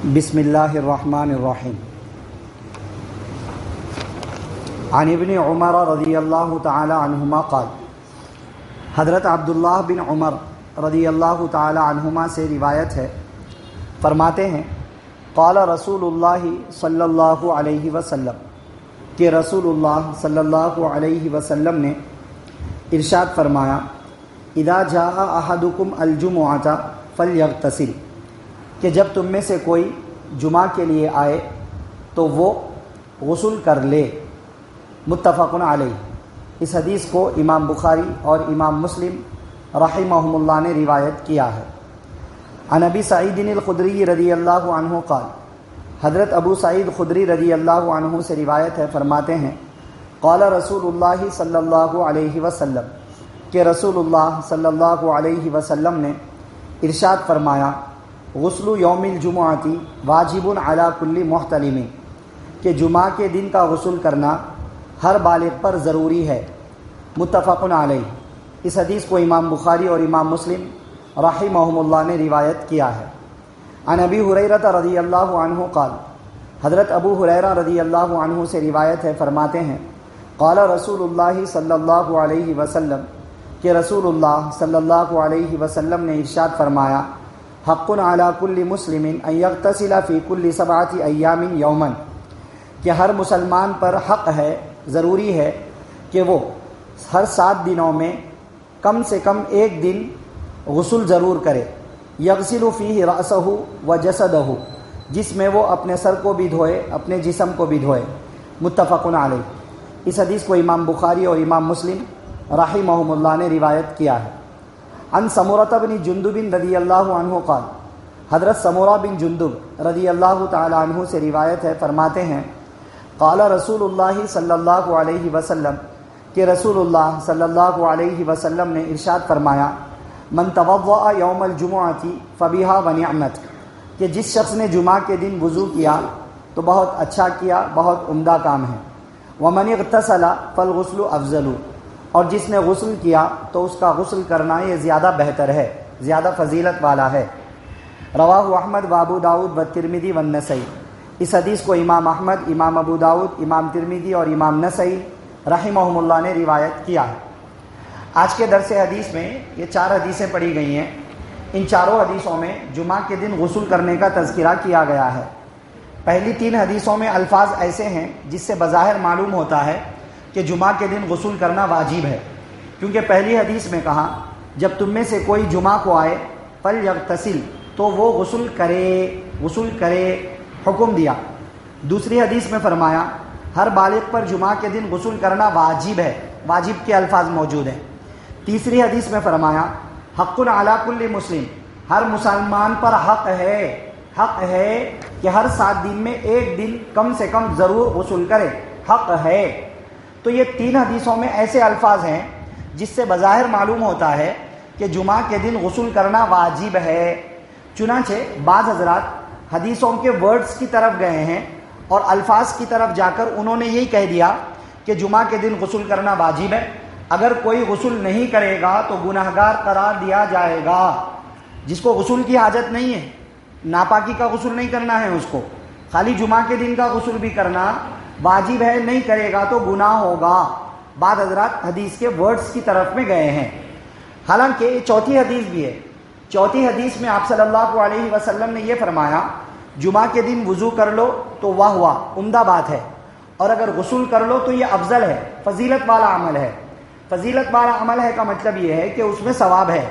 بسم اللہ الرحمن الرحیم عن ابن عمر رضی اللہ تعالی عنہما قال، حضرت عبداللہ بن عمر رضی اللہ تعالی عنہما سے روایت ہے، فرماتے ہیں قال رسول اللہ صلی اللہ علیہ وسلم، کہ رسول اللہ صلی اللہ علیہ وسلم نے ارشاد فرمایا، اذا جاء احدکم الجمعۃ فلیغتسل، کہ جب تم میں سے کوئی جمعہ کے لیے آئے تو وہ غسل کر لے۔ متفق علیہ۔ اس حدیث کو امام بخاری اور امام مسلم رحمہم اللہ نے روایت کیا ہے۔ عن ابی سعید الخدری رضی اللہ عنہ قال، حضرت ابو سعید خدری رضی اللہ عنہ سے روایت ہے، فرماتے ہیں قال رسول اللہ صلی اللہ علیہ وسلم، کہ رسول اللہ صلی اللہ علیہ وسلم نے ارشاد فرمایا، غسل یوم الجمعۃ واجب علی کل محتلم، کہ جمعہ کے دن کا غسل کرنا ہر بالغ پر ضروری ہے۔ متفق علیہ۔ اس حدیث کو امام بخاری اور امام مسلم رحمہم اللہ نے روایت کیا ہے۔ عن ابی ہریرہ رضی اللہ عنہ قال، حضرت ابو ہریرہ رضی اللہ عنہ سے روایت ہے، فرماتے ہیں قال رسول اللہ صلی اللہ علیہ وسلم، کہ رسول اللہ صلی اللہ علیہ وسلم نے ارشاد فرمایا، حق علی کل مسلم ان یغتسل فی کل 7 ایام یوما، کہ ہر مسلمان پر حق ہے، ضروری ہے کہ وہ ہر 7 دنوں میں کم سے کم ایک دن غسل ضرور کرے، یغسل فیہ رأسہ و جسدہ، جس میں وہ اپنے سر کو بھی دھوئے، اپنے جسم کو بھی دھوئے۔ متفق علیہ۔ اس حدیث کو امام بخاری اور امام مسلم رحمہم اللہ نے روایت کیا ہے۔ عن سمرۃ بن جندب رضی اللہ عنہ قال، حضرت سمرہ بن جندب رضی اللہ تعالی عنہ سے روایت ہے، فرماتے ہیں قال رسول اللہ صلی اللہ علیہ وسلم، کہ رسول اللہ صلی اللہ علیہ وسلم نے ارشاد فرمایا، من توضأ یوم الجمعۃ فبہا ونعمت، کہ جس شخص نے جمعہ کے دن وضو کیا تو بہت اچھا کیا، بہت عمدہ کام ہے۔ ومن اغتسل فالغسل افضل، اور جس نے غسل کیا تو اس کا غسل کرنا یہ زیادہ بہتر ہے، زیادہ فضیلت والا ہے۔ رواہ احمد و ابو داؤد و ترمذی و نسائی۔ اس حدیث کو امام احمد، امام ابو داؤد، امام ترمذی اور امام نسائی رحمہم اللہ نے روایت کیا ہے۔ آج کے درس حدیث میں یہ 4 حدیثیں پڑھی گئی ہیں۔ ان چاروں حدیثوں میں جمعہ کے دن غسل کرنے کا تذکرہ کیا گیا ہے۔ پہلی 3 حدیثوں میں الفاظ ایسے ہیں جس سے بظاہر معلوم ہوتا ہے کہ جمعہ کے دن غسل کرنا واجب ہے، کیونکہ پہلی حدیث میں کہا جب تم میں سے کوئی جمعہ کو آئے فلیغتسل، تو وہ غسل کرے، حکم دیا۔ دوسری حدیث میں فرمایا ہر بالغ پر جمعہ کے دن غسل کرنا واجب ہے، واجب کے الفاظ موجود ہیں۔ تیسری حدیث میں فرمایا حق علی کل مسلم، ہر مسلمان پر حق ہے کہ ہر 7 دن میں ایک دن کم سے کم ضرور غسل کرے، حق ہے۔ تو یہ 3 حدیثوں میں ایسے الفاظ ہیں جس سے بظاہر معلوم ہوتا ہے کہ جمعہ کے دن غسل کرنا واجب ہے۔ چنانچہ بعض حضرات حدیثوں کے ورڈز کی طرف گئے ہیں اور الفاظ کی طرف جا کر انہوں نے یہی کہہ دیا کہ جمعہ کے دن غسل کرنا واجب ہے، اگر کوئی غسل نہیں کرے گا تو گناہگار قرار دیا جائے گا۔ جس کو غسل کی حاجت نہیں ہے، ناپاکی کا غسل نہیں کرنا ہے، اس کو خالی جمعہ کے دن کا غسل بھی کرنا واجب ہے، نہیں کرے گا تو گناہ ہوگا۔ بعض حضرات حدیث کے ورڈز کی طرف میں گئے ہیں، حالانکہ یہ چوتھی حدیث بھی ہے۔ چوتھی حدیث میں آپ صلی اللہ علیہ وسلم نے یہ فرمایا جمعہ کے دن وضو کر لو تو واہ واہ، عمدہ بات ہے، اور اگر غسل کر لو تو یہ افضل ہے، فضیلت والا عمل ہے۔ فضیلت والا عمل ہے کا مطلب یہ ہے کہ اس میں ثواب ہے،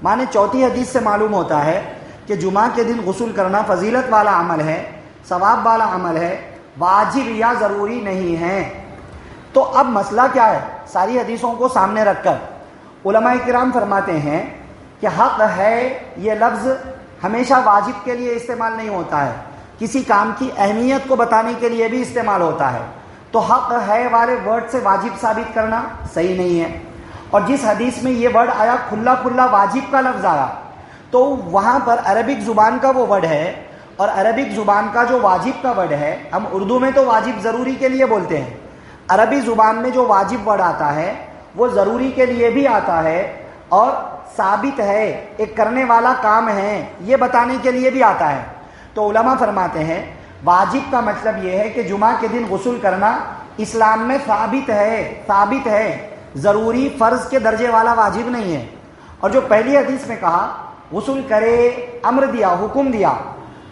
مانے چوتھی حدیث سے معلوم ہوتا ہے کہ جمعہ کے دن غسل کرنا فضیلت والا عمل ہے، ثواب والا عمل ہے، واجب یا ضروری نہیں ہے۔ تو اب مسئلہ کیا ہے؟ ساری حدیثوں کو سامنے رکھ کر علماء کرام فرماتے ہیں کہ حق ہے یہ لفظ ہمیشہ واجب کے لیے استعمال نہیں ہوتا ہے، کسی کام کی اہمیت کو بتانے کے لیے بھی استعمال ہوتا ہے۔ تو حق ہے والے ورڈ سے واجب ثابت کرنا صحیح نہیں ہے، اور جس حدیث میں یہ ورڈ آیا کھلا کھلا واجب کا لفظ آیا، تو وہاں پر عربک زبان کا وہ ورڈ ہے، اور عربک زبان کا جو واجب کا ورڈ ہے، ہم اردو میں تو واجب ضروری کے لیے بولتے ہیں، عربی زبان میں جو واجب ورڈ آتا ہے وہ ضروری کے لیے بھی آتا ہے، اور ثابت ہے، ایک کرنے والا کام ہے یہ بتانے کے لیے بھی آتا ہے۔ تو علماء فرماتے ہیں واجب کا مطلب یہ ہے کہ جمعہ کے دن غسل کرنا اسلام میں ثابت ہے، ضروری فرض کے درجے والا واجب نہیں ہے۔ اور جو پہلی حدیث میں کہا غسل کرے، امر دیا، حکم دیا،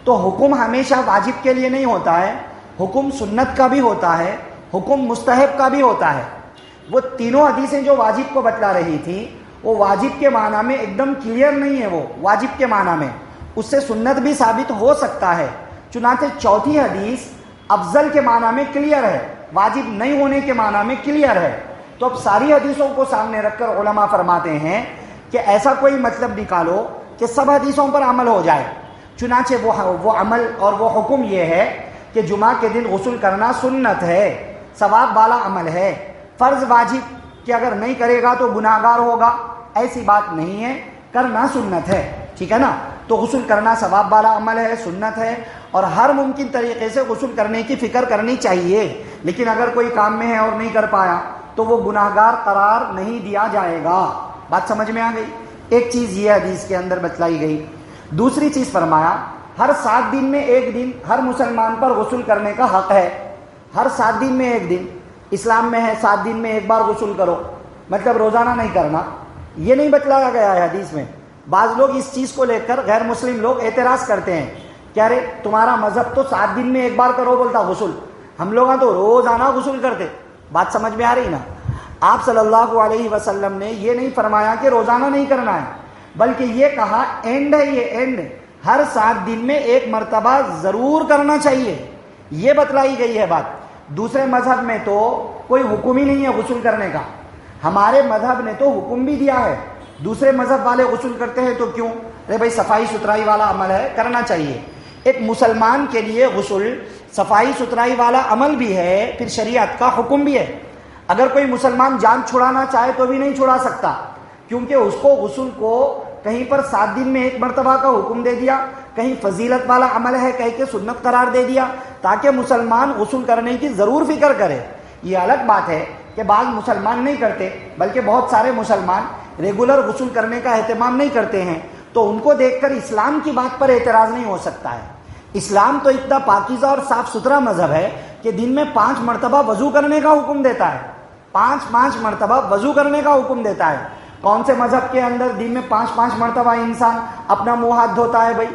تو حکم ہمیشہ واجب کے لیے نہیں ہوتا ہے، حکم سنت کا بھی ہوتا ہے، حکم مستحب کا بھی ہوتا ہے۔ وہ تینوں حدیثیں جو واجب کو بتلا رہی تھی وہ واجب کے معنی میں ایک دم کلیئر نہیں ہے، وہ واجب کے معنی میں اس سے سنت بھی ثابت ہو سکتا ہے۔ چنانچہ چوتھی حدیث افضل کے معنی میں کلیئر ہے، واجب نہیں ہونے کے معنی میں کلیئر ہے۔ تو اب ساری حدیثوں کو سامنے رکھ کر علماء فرماتے ہیں کہ ایسا کوئی مطلب نکالو کہ سب حدیثوں پر عمل ہو جائے۔ چنانچہ وہ عمل اور وہ حکم یہ ہے کہ جمعہ کے دن غسل کرنا سنت ہے، ثواب والا عمل ہے۔ فرض واجب کہ اگر نہیں کرے گا تو گناہگار ہوگا، ایسی بات نہیں ہے، کرنا سنت ہے، ٹھیک ہے نا۔ تو غسل کرنا ثواب والا عمل ہے، سنت ہے، اور ہر ممکن طریقے سے غسل کرنے کی فکر کرنی چاہیے۔ لیکن اگر کوئی کام میں ہے اور نہیں کر پایا تو وہ گناہگار قرار نہیں دیا جائے گا۔ بات سمجھ میں آ گئی؟ ایک چیز یہ حدیث کے اندر بتلائی گئی۔ دوسری چیز فرمایا ہر 7 دن میں ایک دن ہر مسلمان پر غسل کرنے کا حق ہے۔ ہر 7 دن میں ایک دن، اسلام میں ہے 7 دن میں ایک بار غسل کرو، مطلب روزانہ نہیں کرنا، یہ نہیں بتلایا گیا ہے حدیث میں۔ بعض لوگ اس چیز کو لے کر غیر مسلم لوگ اعتراض کرتے ہیں کہ ارے تمہارا مذہب تو 7 دن میں ایک بار کرو بولتا غسل، ہم لوگ تو روزانہ غسل کرتے۔ بات سمجھ میں آ رہی نا؟ آپ صلی اللہ علیہ وسلم نے یہ نہیں فرمایا کہ روزانہ نہیں کرنا ہے، بلکہ یہ کہا اینڈ ہے، یہ اینڈ ہر 7 دن میں ایک مرتبہ ضرور کرنا چاہیے، یہ بتلائی گئی ہے بات۔ دوسرے مذہب میں تو کوئی حکم ہی نہیں ہے غسل کرنے کا، ہمارے مذہب نے تو حکم بھی دیا ہے۔ دوسرے مذہب والے غسل کرتے ہیں تو کیوں؟ ارے بھائی صفائی ستھرائی والا عمل ہے، کرنا چاہیے۔ ایک مسلمان کے لیے غسل صفائی ستھرائی والا عمل بھی ہے، پھر شریعت کا حکم بھی ہے۔ اگر کوئی مسلمان جان چھڑانا چاہے تو بھی نہیں چھڑا سکتا، کیونکہ اس کو غسل کو کہیں پر 7 دن میں ایک مرتبہ کا حکم دے دیا، کہیں فضیلت والا عمل ہے کہہ کے سنت قرار دے دیا، تاکہ مسلمان غسل کرنے کی ضرور فکر کرے۔ یہ الگ بات ہے کہ بعض مسلمان نہیں کرتے، بلکہ بہت سارے مسلمان ریگولر غسل کرنے کا اہتمام نہیں کرتے ہیں، تو ان کو دیکھ کر اسلام کی بات پر اعتراض نہیں ہو سکتا ہے۔ اسلام تو اتنا پاکیزہ اور صاف ستھرا مذہب ہے کہ دن میں 5 مرتبہ وضو کرنے کا حکم دیتا ہے، 5 مرتبہ وضو کرنے کا حکم دیتا ہے۔ کون سے مذہب کے اندر دن میں 5 مرتبہ انسان اپنا منہ ہاتھ دھوتا ہے بھائی؟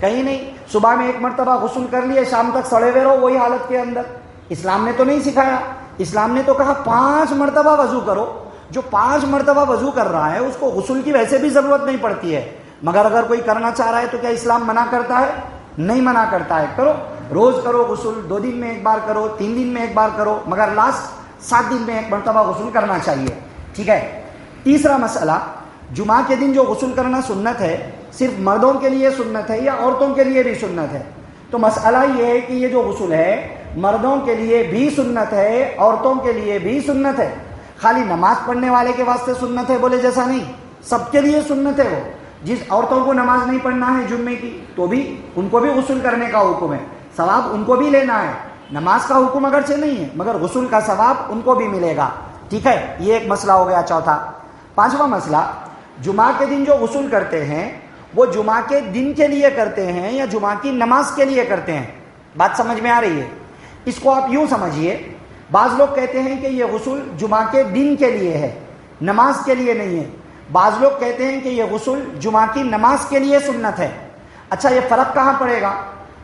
کہیں نہیں۔ صبح میں 1 مرتبہ غسل کر لیے، شام تک سڑے ہوئے رہو وہی حالت کے اندر۔ اسلام نے تو نہیں سکھایا، اسلام نے تو کہا 5 مرتبہ وضو کرو۔ جو 5 مرتبہ وضو کر رہا ہے اس کو غسل کی ویسے بھی ضرورت نہیں پڑتی ہے، مگر اگر کوئی کرنا چاہ رہا ہے تو کیا اسلام منع کرتا ہے؟ نہیں منع کرتا ہے، کرو، روز کرو غسل، 2 دن میں ایک بار کرو، 3 دن میں ایک بار کرو، مگر لاسٹ 7 دن میں ایک مرتبہ غسل کرنا چاہیے، ٹھیک ہے۔ تیسرا مسئلہ، جمعہ کے دن جو غسل کرنا سنت ہے، صرف مردوں کے لیے سنت ہے یا عورتوں کے لیے بھی سنت ہے؟ تو مسئلہ یہ ہے کہ یہ جو غسل ہے مردوں کے لیے بھی سنت ہے، عورتوں کے لیے بھی سنت ہے۔ خالی نماز پڑھنے والے کے واسطے سنت ہے بولے جیسا نہیں، سب کے لیے سنت ہے۔ وہ جس عورتوں کو نماز نہیں پڑھنا ہے جمعے کی تو بھی ان کو بھی غسل کرنے کا حکم ہے، ثواب ان کو بھی لینا ہے۔ نماز کا حکم اگرچہ نہیں ہے مگر غسل کا ثواب ان کو بھی ملے گا، ٹھیک ہے۔ یہ ایک مسئلہ ہو گیا چوتھا۔ 5واں مسئلہ، جمعہ کے دن جو غسل کرتے ہیں وہ جمعہ کے دن کے لیے کرتے ہیں یا جمعہ کی نماز کے لیے کرتے ہیں؟ بات سمجھ میں آ رہی ہے؟ اس کو آپ یوں سمجھیے، بعض لوگ کہتے ہیں کہ یہ غسل جمعہ کے دن کے لیے ہے، نماز کے لیے نہیں ہے۔ بعض لوگ کہتے ہیں کہ یہ غسل جمعہ کی نماز کے لیے سنت ہے۔ اچھا، یہ فرق کہاں پڑے گا؟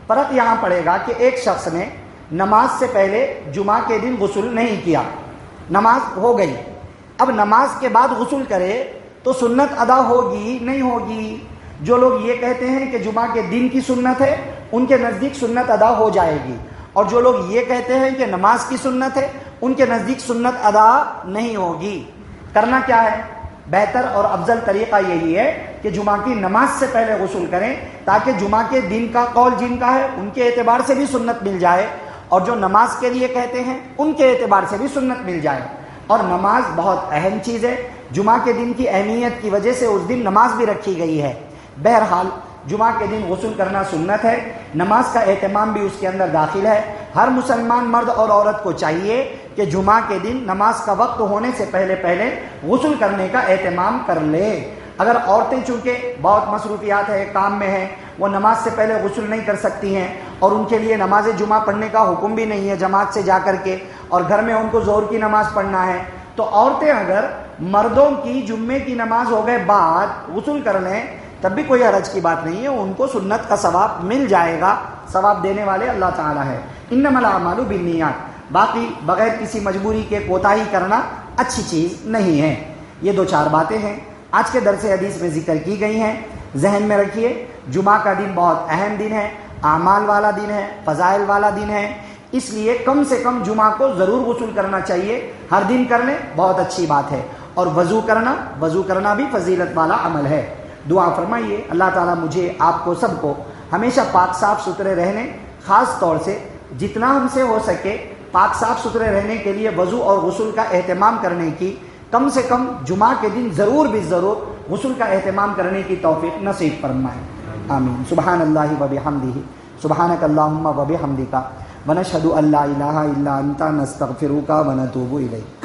فرق یہاں پڑے گا کہ ایک شخص نے نماز سے پہلے جمعہ کے دن غسل نہیں کیا، نماز ہو گئی، اب نماز کے بعد غسل کرے تو سنت ادا ہوگی نہیں ہوگی؟ جو لوگ یہ کہتے ہیں کہ جمعہ کے دن کی سنت ہے ان کے نزدیک سنت ادا ہو جائے گی، اور جو لوگ یہ کہتے ہیں کہ نماز کی سنت ہے ان کے نزدیک سنت ادا نہیں ہوگی۔ کرنا کیا ہے؟ بہتر اور افضل طریقہ یہی ہے کہ جمعہ کی نماز سے پہلے غسل کریں، تاکہ جمعہ کے دن کا قول جن کا ہے ان کے اعتبار سے بھی سنت مل جائے، اور جو نماز کے لیے کہتے ہیں ان کے اعتبار سے بھی سنت مل جائے۔ اور نماز بہت اہم چیز ہے، جمعہ کے دن کی اہمیت کی وجہ سے اس دن نماز بھی رکھی گئی ہے۔ بہرحال جمعہ کے دن غسل کرنا سنت ہے، نماز کا اہتمام بھی اس کے اندر داخل ہے۔ ہر مسلمان مرد اور عورت کو چاہیے کہ جمعہ کے دن نماز کا وقت ہونے سے پہلے غسل کرنے کا اہتمام کر لے۔ اگر عورتیں چونکہ بہت مصروفیات ہے، کام میں ہیں، وہ نماز سے پہلے غسل نہیں کر سکتی ہیں اور ان کے لیے نماز جمعہ پڑھنے کا حکم بھی نہیں ہے جماعت سے جا کر کے، اور گھر میں ان کو ظہر کی نماز پڑھنا ہے، تو عورتیں اگر مردوں کی جمعے کی نماز ہو گئے بعد غسل کر لیں تب بھی کوئی حرج کی بات نہیں ہے، ان کو سنت کا ثواب مل جائے گا، ثواب دینے والے اللہ تعالیٰ ہے۔ انما الاعمال بالنیات، باقی بغیر کسی مجبوری کے کوتاہی کرنا اچھی چیز نہیں ہے۔ یہ 2-4 باتیں ہیں آج کے درس حدیث میں ذکر کی گئی ہیں، ذہن میں رکھیے۔ جمعہ کا دن بہت اہم دن ہے، اعمال والا دن ہے، فضائل والا دن ہے، اس لیے کم سے کم جمعہ کو ضرور غسل کرنا چاہیے، ہر دن کر لیں بہت اچھی بات ہے، اور وضو کرنا بھی فضیلت والا عمل ہے۔ دعا فرمائیے اللہ تعالیٰ مجھے، آپ کو، سب کو ہمیشہ پاک صاف ستھرے رہنے، خاص طور سے جتنا ہم سے ہو سکے پاک صاف ستھرے رہنے کے لیے وضو اور غسل کا اہتمام کرنے کی، کم سے کم جمعہ کے دن ضرور غسل کا اہتمام کرنے کی توفیق نصیب فرمائے، آمین۔ سبحان اللہ و بحمدہ، سبحانک اللہم و بحمدک، ونشہد ان لا الہ الا انت، نستغفرک و نتوب الیک۔